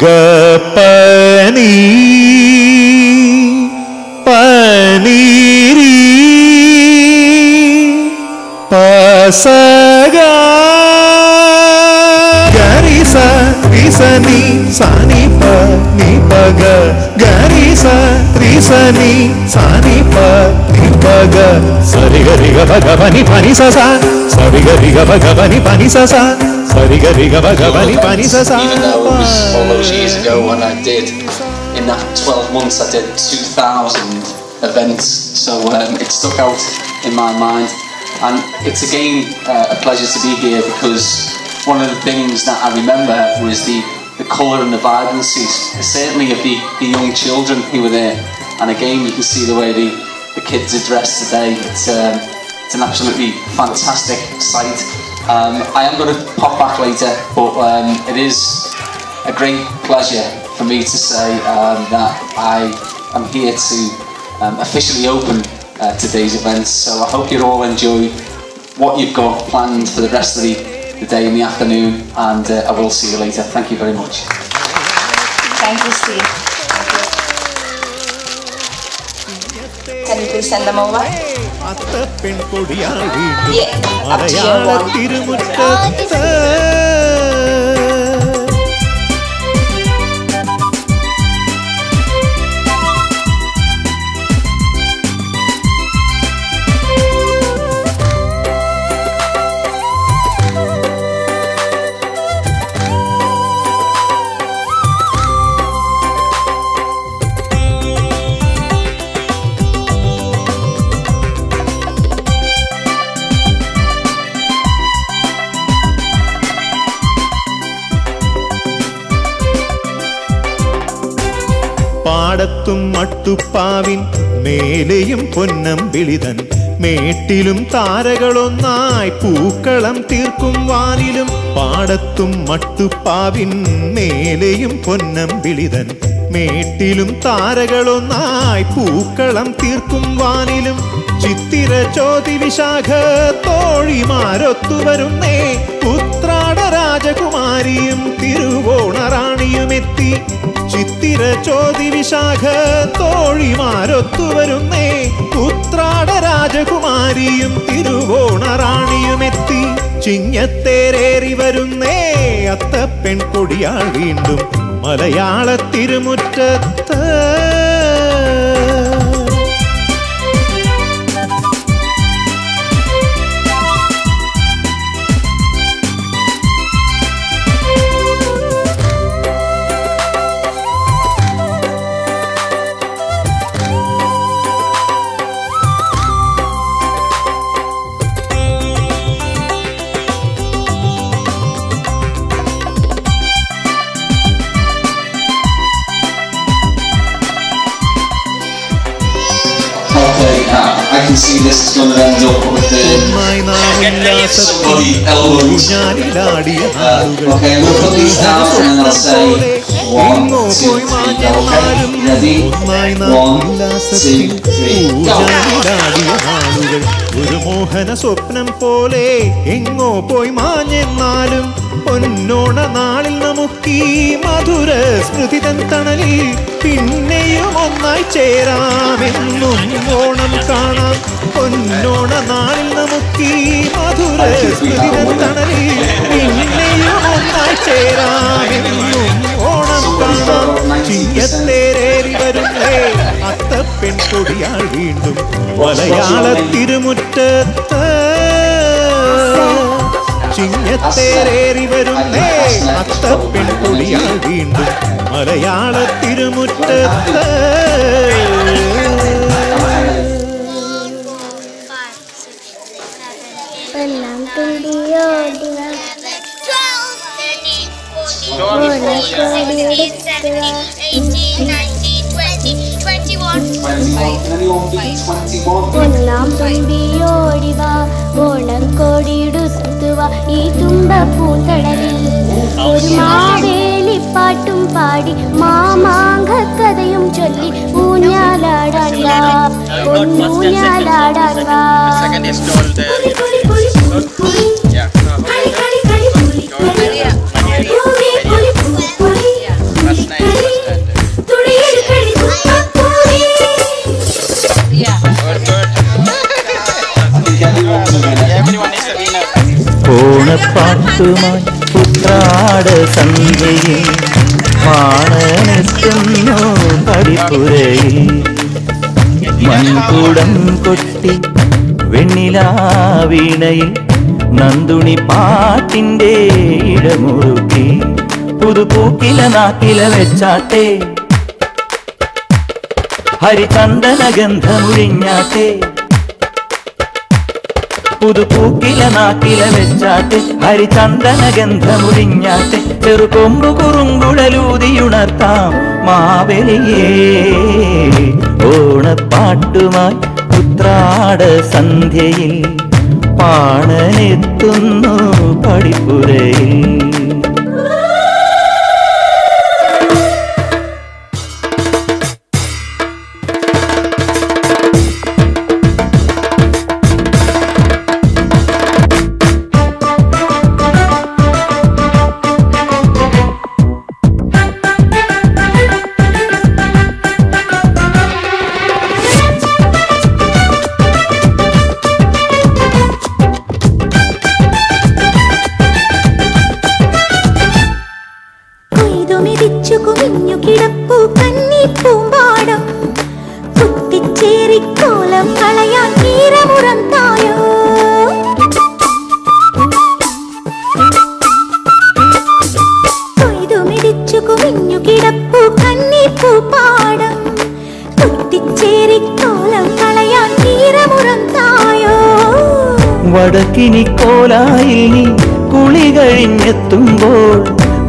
ഗപ്പനി പനീരി പസഗ ഗരിസ രിസനി സനി പ നി പഗ ഗരിസ രിസനി സനി പ നി പഗ സരി ഗരി ഗ ഭഗ പനി പനി സ സ സരി ഗരി ഗ ഭഗ പനി പനി സ സ സരി ഗരി ഗ ഭഗ പനി പനി സ സ. Even though it was all those years ago when I did, in that 12 months I did 2,000 events, so it stuck out in my mind, and it's again a pleasure to be here because one of the things that I remember was the colour and the vibrancy, certainly of the young children who were there, and again you can see the way the kids are dressed today. It's an absolutely fantastic sight. I am going to pop back later, but it is a great pleasure for me to say that I am here to officially open today's events, so I hope you all enjoy what you've got planned for the rest of the day in the afternoon, and I will see you later. Thank you very much. Thank you, Steve. Can you please send them over? Yeah, up to you one. പാടത്തും മട്ടുപ്പാവിൻ മേലെയും പൊന്നമ്പിളിതൻ മേട്ടിലും താരകളൊന്നായി പൂക്കളം തീർക്കും വാനിലും. പാടത്തും മട്ടുപ്പാവിൻ മേലെയും പൊന്നമ്പിളിതൻ മേട്ടിലും താരകളൊന്നായി പൂക്കളം തീർക്കും വാനിലും. ചിത്തിര ചോതി വിശാഖ തോഴിമാരൊത്തുവരുന്നേ, ഉത്രാട രാജകുമാരിയും തിരുവോണറാണിയുമെത്തി. ചിത്തിര ചോതി വിശാഖ തോഴിമാരൊത്തുവരുന്നേ, ഉത്രാട രാജകുമാരിയും തിരുവോണറാണിയുമെത്തി. ചിങ്ങത്തേരേറി വരുന്നേ അത്തപ്പെൺ കൊടിയാൾ വീണ്ടും മലയാള തിരുമുറ്റത്ത്. I can see this is going to end up with somebody elbows. Okay, we'll put these down and I'll say 1, 2, 3, go. Okay, ready? 1, 2, 3, go. ഒരു മോഹന സ്വപ്നം പോലെ എങ്ങോ പോയി മാഞ്ഞെന്നാലും പൊന്നോണ നാളിൽ നമുക്കീ മധുര സ്മൃതി തൻ തണലിൽ പിന്നെയും ഒന്നായി ചേരാമെന്നും ഓണം കാണാം. പൊന്നോണ നാളിൽ നമുക്കീ മധുര സ്മൃതി തൻ തണലിൽ പിന്നെയും ഒന്നായി ചേരാമെന്നും ഓണം കാണാം. ചിങ്ങത്തേരേറി വരുന്നേ അത്തപ്പെൺ കൊടിയാൾ വീണ്ടും മലയാള തിരുമുറ്റത്ത്. ചിങ്ങത്തേരേറി വരുന്നേ അത്തപ്പെൺ കൊടിയാൾ വീണ്ടും മലയാള തിരുമുറ്റത്ത്. ഒന്നാം തുമ്പിയോടിവ ഓണക്കോടിടുത്തുവ ഈ തുമ്പപ്പൂന്തടലിൽ ഒരു മാവേലിപ്പാട്ടും പാടി മാമാങ്കക്കഥയും ചൊല്ലി ഊഞ്ഞാലാടാൻ വാ ഊഞ്ഞാലാടാൻ വാ. പാട്ടുമായി ഉത്രാട സന്ധ്യയിൽ പാണനെത്തുന്നു പടിപ്പുരയിൽ. മൺകുടം കൊട്ടി വെണ്ണിലാവീണയിൽ നന്ദുണി പാട്ടിൻ്റെ ഇടമുറുക്കി. പുതുപൂക്കില നാക്കില വെച്ചാട്ടെ ഹരിചന്ദന ഗന്ധമുഴിഞ്ഞാട്ടെ. പുതുപൂക്കില നാക്കില വെച്ചാട്ടെ ഹരിചന്ദന ഗന്ധമുഴിഞ്ഞാട്ടെ. ചെറുകൊമ്പു കുറുങ്കുഴലൂതിയുണർത്താം മാവേലിയേ. ഓണപ്പാട്ടുമായി ഉത്രാട സന്ധ്യയിൽ പാണനെത്തുന്നു പടിപ്പുരയിൽ. വടക്കിനി കോലായിൽ നീ കുളി കഴിഞ്ഞെത്തുമ്പോൾ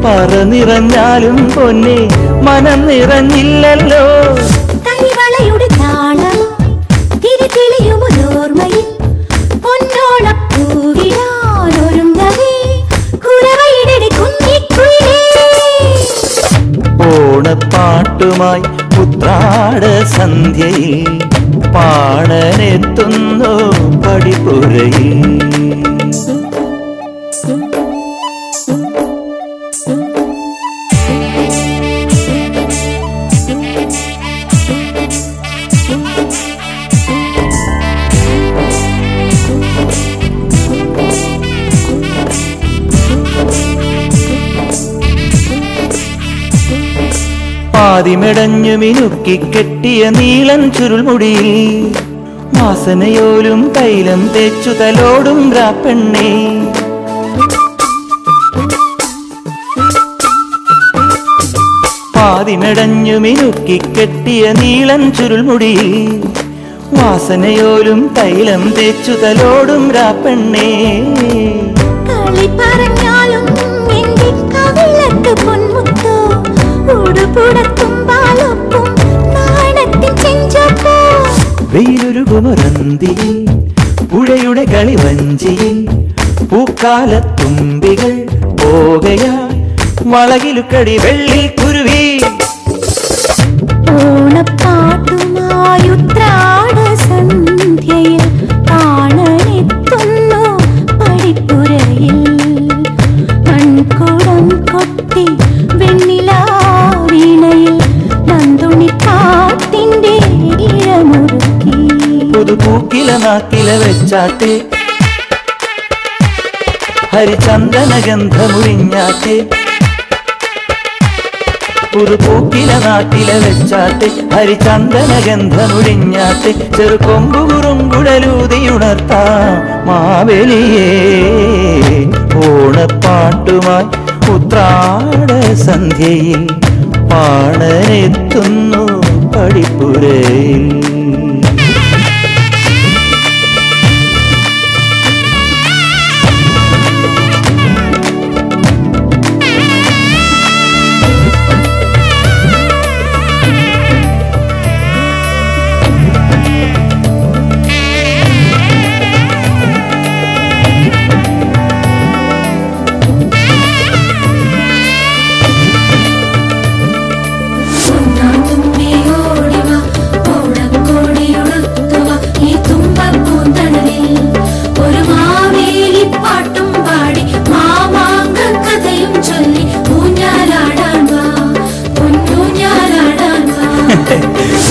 പറനിറഞ്ഞാലും പൊന്നെ മനം നിറഞ്ഞില്ലല്ലോ. കൈവളയുടെ താളം തിരിതെളിയുമോർമ്മയിൽ പൊന്നോണപ്പൂവിടാനൊരുങ്ങവേ കുരവയുടെ കുഞ്ഞിക്കുയിലേ. ഓണപ്പാട്ടുമായി ഉത്രാട സന്ധ്യയിൽ പാണനെത്തുന്നു പടിപ്പുരയിൽ. ആദിമെടഞ്ഞു മിനുക്കി കെട്ടിയ നീളൻ ചുരുൾമുടിയിൽ വാസനയോലും തൈലം തേച്ചു തലോടും രാപ്പെണ്ണേ. ആദിമെടഞ്ഞു മിനുക്കി കെട്ടിയ നീളൻ ചുരുൾമുടിയിൽ വാസനയോലും തൈലം തേച്ചു തലോടും രാപ്പെണ്ണേ. കളി പറഞ്ഞാലും എന്റെ കവിളത്ത് പൊന്മുത്തോ ഉടുപുടത്തുമ്പാലൊപ്പം നാണത്തിൻ ചെഞ്ചപ്പോ. വെയിലൊരുകുമൊരന്തിയിൽ പുഴയുടെ കളിവഞ്ചിയിൽ പൂക്കാലത്തുമ്പികൾ പോകയായി വളകിലുക്കടി വെള്ളി കുരുവി. ഓണപ്പാട്ടുമായി ഉത്രാട സന്ധ്യയിൽ പാണനെത്തുന്നു പടിപ്പുരയിൽ. മൺകുടം കൊട്ടി വെണ്ണിലാവീണയിൽ നന്ദുണി പാട്ടിൻ്റെ ഇഴമുറുക്കി. പുതുപൂക്കില നാക്കില വെച്ചാട്ടെ ഹരിചന്ദന ഗന്ധമുഴിഞ്ഞാട്ടെ. പുതുപൂക്കില നാട്ടില വെച്ചാട്ടെ ഹരിചന്ദന ഗന്ധമുഴിഞ്ഞാട്ടെ. ചെറുകൊമ്പു കുറുങ്കുഴലൂതിയുണർത്താം മാവേലിയേ. ഓണപ്പാട്ടുമായി ഉത്രാട സന്ധ്യയിൽ പാണനെത്തുന്നു പടിപ്പുരയിൽ.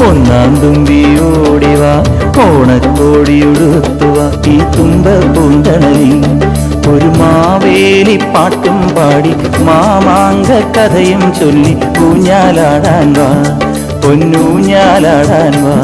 ഒന്നാം തുമ്പിയോടിവാ ഓണക്കോടിയുടുത്തുവാ ഈ തുമ്പ പൂന്തണലിൽ ഒരു മാവേലി പാട്ടും പാടി മാമാങ്ക കഥയും ചൊല്ലി ഊഞ്ഞാലാടാൻ വാ പൊന്നൂഞ്ഞാലാടാൻ വാ.